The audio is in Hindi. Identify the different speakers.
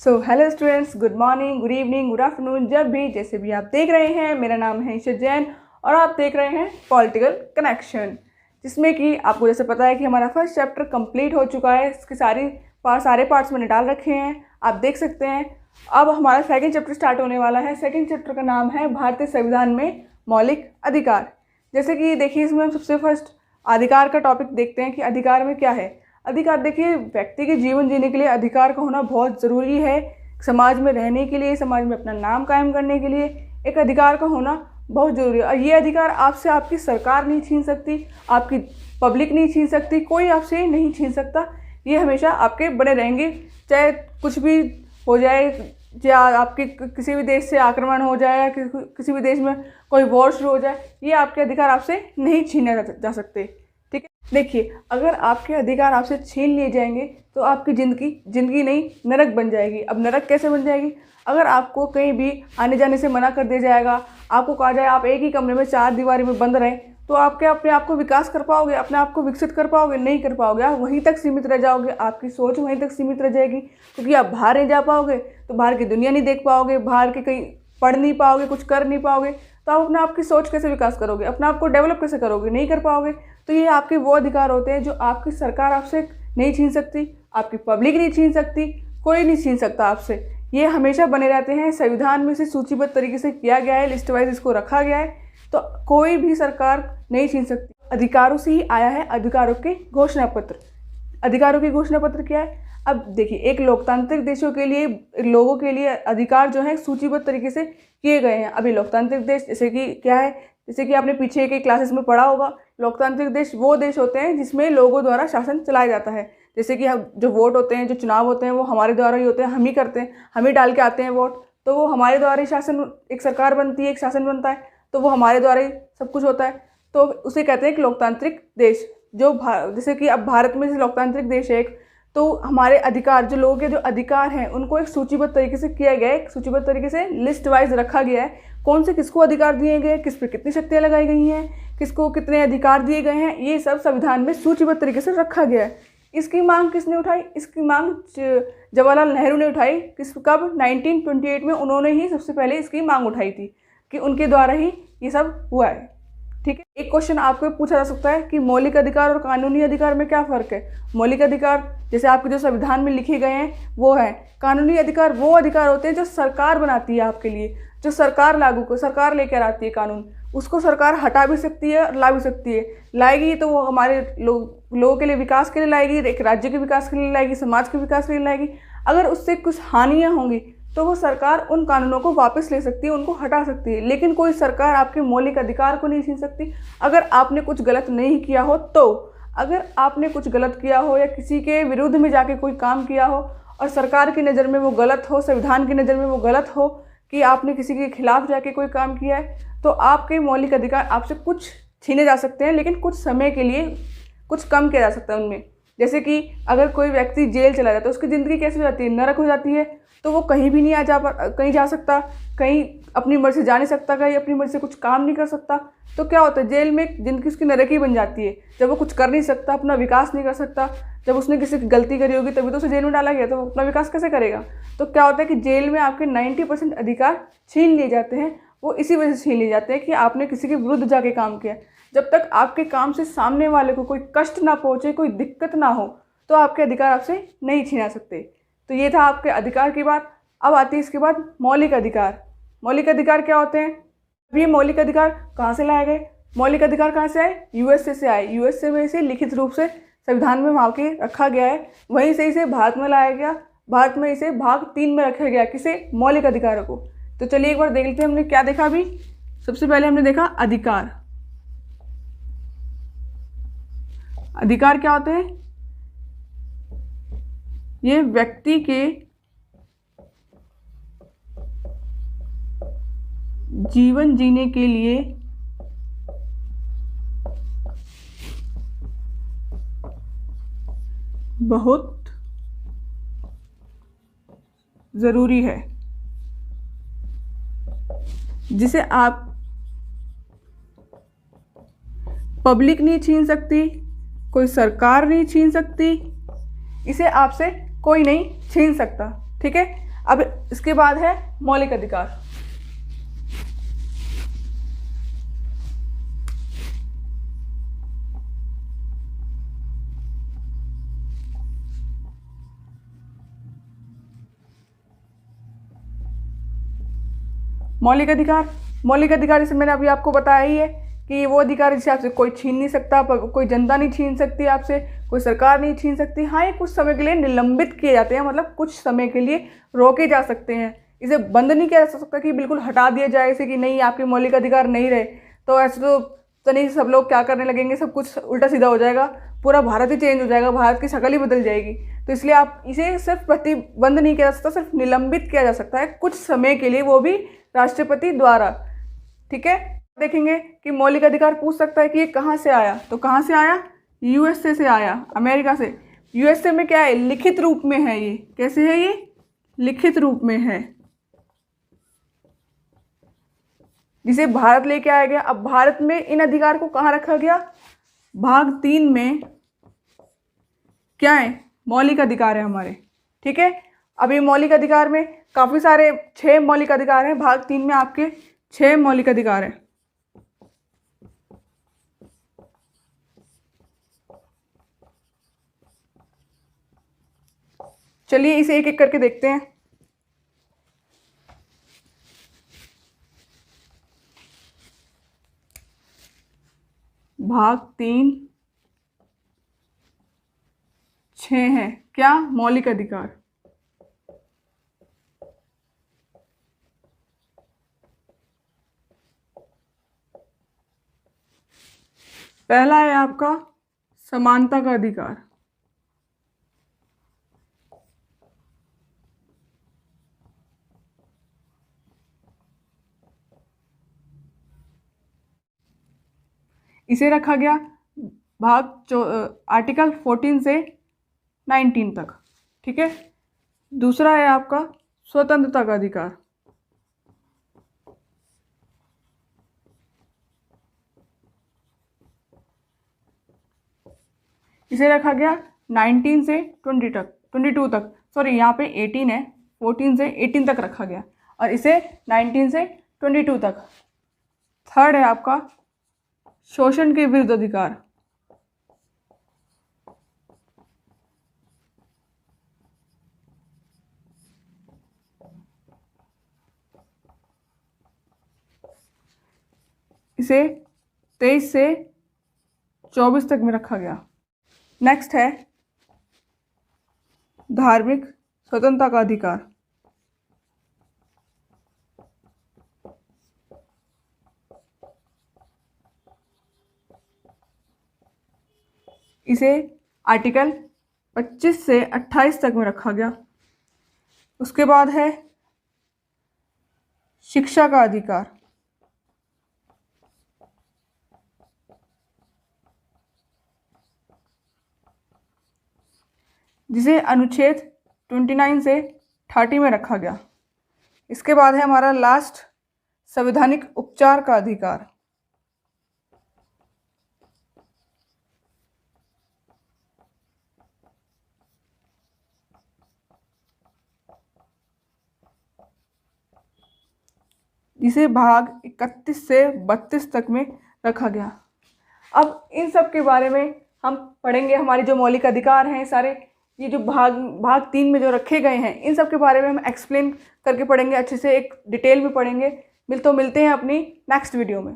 Speaker 1: Hello students, good morning, good evening, good afternoon, जब भी जैसे भी आप देख रहे हैं। मेरा नाम है ईशा जैन और आप देख रहे हैं पॉलिटिकल कनेक्शन, जिसमें कि आपको जैसे पता है कि हमारा फर्स्ट चैप्टर कंप्लीट हो चुका है। इसके सारे पार्ट्स मैंने डाल रखे हैं, आप देख सकते हैं। अब हमारा सेकंड चैप्टर स्टार्ट होने वाला है। सेकंड चैप्टर का नाम है भारतीय संविधान में मौलिक अधिकार। जैसे कि देखिए, इसमें हम सबसे फर्स्ट अधिकार का टॉपिक देखते हैं कि अधिकार में क्या है। अधिकार देखिए, व्यक्ति के जीवन जीने के लिए अधिकार का होना बहुत ज़रूरी है। समाज में रहने के लिए, समाज में अपना नाम कायम करने के लिए एक अधिकार का होना बहुत ज़रूरी है। और ये अधिकार आपसे आपकी सरकार नहीं छीन सकती, आपकी पब्लिक नहीं छीन सकती, कोई आपसे नहीं छीन सकता। ये हमेशा आपके बने रहेंगे, चाहे कुछ भी हो जाए, चाहे आपके किसी भी देश से आक्रमण हो जाए या किसी भी देश में कोई वॉर शुरू हो जाए, ये आपके अधिकार आपसे नहीं छीने जा सकते। ठीक है, देखिए, अगर आपके अधिकार आपसे छीन लिए जाएंगे तो आपकी ज़िंदगी नहीं नरक बन जाएगी। अब नरक कैसे बन जाएगी? अगर आपको कहीं भी आने जाने से मना कर दिया जाएगा, आपको कहा जाए आप एक ही कमरे में चार दीवारी में बंद रहें, तो आप क्या अपने आप को विकास कर पाओगे? अपने आप को विकसित कर पाओगे? नहीं कर पाओगे। आप वहीं तक सीमित रह जाओगे, आपकी सोच वहीं तक सीमित रह जाएगी, क्योंकि आप बाहर नहीं जा पाओगे तो बाहर की दुनिया नहीं देख पाओगे, बाहर के कहीं पढ़ नहीं पाओगे, कुछ कर नहीं पाओगे। तो आप अपने आप की सोच कैसे विकास करोगे? अपने आप को डेवलप कैसे करोगे? नहीं कर पाओगे। तो ये आपके वो अधिकार होते हैं जो आपकी सरकार आपसे नहीं छीन सकती, आपकी पब्लिक नहीं छीन सकती, कोई नहीं छीन सकता आपसे। ये हमेशा बने रहते हैं। संविधान में से सूचीबद्ध तरीके से किया गया है, लिस्ट वाइज इसको रखा गया है, तो कोई भी सरकार नहीं छीन सकती। अधिकारों से ही आया है अधिकारों के घोषणा पत्र। अधिकारों के घोषणा पत्र क्या है? अब देखिए, एक लोकतांत्रिक देशों के लिए, लोगों के लिए अधिकार जो है सूचीबद्ध तरीके से किए गए हैं। अभी लोकतांत्रिक देश जैसे कि क्या है, जैसे कि आपने पीछे के क्लासेस में पढ़ा होगा, लोकतांत्रिक देश वो देश होते हैं जिसमें लोगों द्वारा शासन चलाया जाता है। जैसे कि हम जो वोट होते हैं, जो चुनाव होते हैं, वो हमारे द्वारा ही होते हैं, हम ही करते हैं, हम ही डाल के आते हैं वोट, तो वो हमारे द्वारा ही शासन, एक सरकार बनती है, एक शासन बनता है, तो वो हमारे द्वारा ही सब कुछ होता है। तो उसे कहते हैं कि लोकतांत्रिक देश। जो जैसे कि अब भारत में से लोकतांत्रिक देश है एक, तो हमारे अधिकार, जो लोगों के जो अधिकार हैं, उनको एक सूचीबद्ध तरीके से किया गया है, एक सूचीबद्ध तरीके से लिस्ट वाइज रखा गया है। कौन से किसको अधिकार दिए गए, किस पे कितनी शक्तियाँ लगाई गई हैं, किसको कितने अधिकार दिए गए हैं, ये सब संविधान में सूचीबद्ध तरीके से रखा गया है। इसकी मांग किसने उठाई? इसकी मांग जवाहरलाल नेहरू ने उठाई। कब? 1928 में उन्होंने ही सबसे पहले इसकी मांग उठाई थी कि उनके द्वारा ही ये सब हुआ है। ठीक है, एक क्वेश्चन आपको पूछा जा सकता है कि मौलिक अधिकार और कानूनी अधिकार में क्या फ़र्क है? मौलिक अधिकार जैसे आपके जो संविधान में लिखे गए हैं वो है। कानूनी अधिकार वो अधिकार होते हैं जो सरकार बनाती है आपके लिए, जो सरकार लेकर आती है कानून, उसको सरकार हटा भी सकती है और ला भी सकती है। लाएगी तो वो हमारे लोगों के लिए विकास के लिए लाएगी, एक राज्य के विकास के लिए लाएगी, समाज के विकास के लिए लाएगी। अगर उससे कुछ हानियाँ होंगी तो वो सरकार उन कानूनों को वापस ले सकती है, उनको हटा सकती है, लेकिन कोई सरकार आपके मौलिक अधिकार को नहीं छीन सकती। अगर आपने कुछ गलत नहीं किया हो, तो अगर आपने कुछ गलत किया हो या किसी के विरुद्ध में जाके कोई काम किया हो और सरकार की नज़र में वो गलत हो, संविधान की नज़र में वो गलत हो कि आपने किसी के खिलाफ जाके कोई काम किया है, तो आपके मौलिक अधिकार आपसे कुछ छीने जा सकते हैं, लेकिन कुछ समय के लिए कुछ कम किया जा सकता है उनमें। जैसे कि अगर कोई व्यक्ति जेल चला जाता है, उसकी ज़िंदगी कैसे हो जाती है? नरक हो जाती है। तो वो कहीं भी नहीं कहीं जा सकता, कहीं अपनी मर्जी से जा नहीं सकता, कहीं अपनी मर्जी से कुछ काम नहीं कर सकता। तो क्या होता है? जेल में ज़िंदगी उसकी नरक ही बन जाती है। जब वो कुछ कर नहीं सकता, अपना विकास नहीं कर सकता, जब उसने किसी की गलती करी होगी तभी तो उसे जेल में डाला गया, तो अपना विकास कैसे करेगा? तो क्या होता है कि जेल में आपके 90% अधिकार छीन लिए जाते हैं। वो इसी वजह से छीन लिए जाते हैं कि आपने किसी के विरुद्ध जाके काम किया। जब तक आपके काम से सामने वाले को कोई कष्ट ना पहुँचे, कोई दिक्कत ना हो, तो आपके अधिकार आपसे नहीं छीना सकते। तो ये था आपके अधिकार की बात। अब आती है इसके बाद मौलिक अधिकार। मौलिक अधिकार क्या होते हैं? अब ये मौलिक अधिकार कहाँ से लाए गए? मौलिक अधिकार कहाँ से आए? यूएसए से आए। यूएसए में इसे लिखित रूप से संविधान में वहाँ के रखा गया है, वहीं से इसे भारत में लाया गया। भारत में इसे भाग 3 में रखा गया। किसे? मौलिक अधिकारों को। तो चलिए एक बार देख लेते हैं हमने क्या देखा। अभी सबसे पहले हमने देखा अधिकार। अधिकार क्या होते हैं? ये व्यक्ति के जीवन जीने के लिए बहुत ज़रूरी है, जिसे आप पब्लिक नहीं छीन सकती, कोई सरकार नहीं छीन सकती, इसे आपसे कोई नहीं छीन सकता। ठीक है, अब इसके बाद है मौलिक अधिकार। मौलिक अधिकार, मौलिक अधिकार जैसे मैंने अभी आपको बताया ही है कि वो अधिकार जिसे आपसे कोई छीन नहीं सकता, कोई जनता नहीं छीन सकती आपसे, कोई सरकार नहीं छीन सकती। हाँ, ये कुछ समय के लिए निलंबित किए जाते हैं, मतलब कुछ समय के लिए रोके जा सकते हैं। इसे बंद नहीं किया जा सकता कि बिल्कुल हटा दिया जाए इसे कि नहीं आपके मौलिक अधिकार नहीं रहे, तो ऐसे तो नहीं, सब लोग क्या करने लगेंगे, सब कुछ उल्टा सीधा हो जाएगा, पूरा भारत ही चेंज हो जाएगा, भारत की शक्ल ही बदल जाएगी। तो इसलिए आप इसे सिर्फ प्रतिबंध नहीं किया जा सकता, सिर्फ निलंबित किया जा सकता है कुछ समय के लिए, वो भी राष्ट्रपति द्वारा। ठीक है, देखेंगे कि मौलिक अधिकार पूछ सकता है कि ये कहाँ से आया, तो कहाँ से आया, यूएसए से आया, अमेरिका से। यूएसए में क्या है, लिखित रूप में है। ये कैसे है, ये लिखित रूप में है, जिसे भारत लेके आया गया। अब भारत में इन अधिकार को कहाँ रखा गया, भाग 3 में क्या है, मौलिक अधिकार है हमारे। ठीक है, अब ये मौलिक अधिकार में काफ़ी सारे 6 मौलिक अधिकार हैं, भाग 3 में आपके 6 मौलिक अधिकार हैं। चलिए इसे एक एक करके देखते हैं। भाग 3 6 हैं, क्या, मौलिक अधिकार। पहला है आपका समानता का अधिकार। इसे रखा गया आर्टिकल 14 से 19 तक। ठीक है, दूसरा है आपका स्वतंत्रता का अधिकार। इसे रखा गया 19 से 22 तक, सॉरी यहाँ पे 18 है, 14 से 18 तक रखा गया, और इसे 19 से 22 तक। थर्ड है आपका शोषण के विरुद्ध अधिकार। इसे 23 से 24 तक में रखा गया। नेक्स्ट है धार्मिक स्वतंत्रता का अधिकार। इसे आर्टिकल 25 से 28 तक में रखा गया। उसके बाद है शिक्षा का अधिकार। जिसे अनुच्छेद 29 से 30 में रखा गया। इसके बाद है हमारा लास्ट संवैधानिक उपचार का अधिकार। जिसे भाग 31 से 32 तक में रखा गया। अब इन सब के बारे में हम पढ़ेंगे, हमारे जो मौलिक अधिकार हैं सारे, ये जो भाग 3 में जो रखे गए हैं, इन सब के बारे में हम एक्सप्लेन करके पढ़ेंगे, अच्छे से एक डिटेल में पढ़ेंगे। मिलते हैं अपनी नेक्स्ट वीडियो में।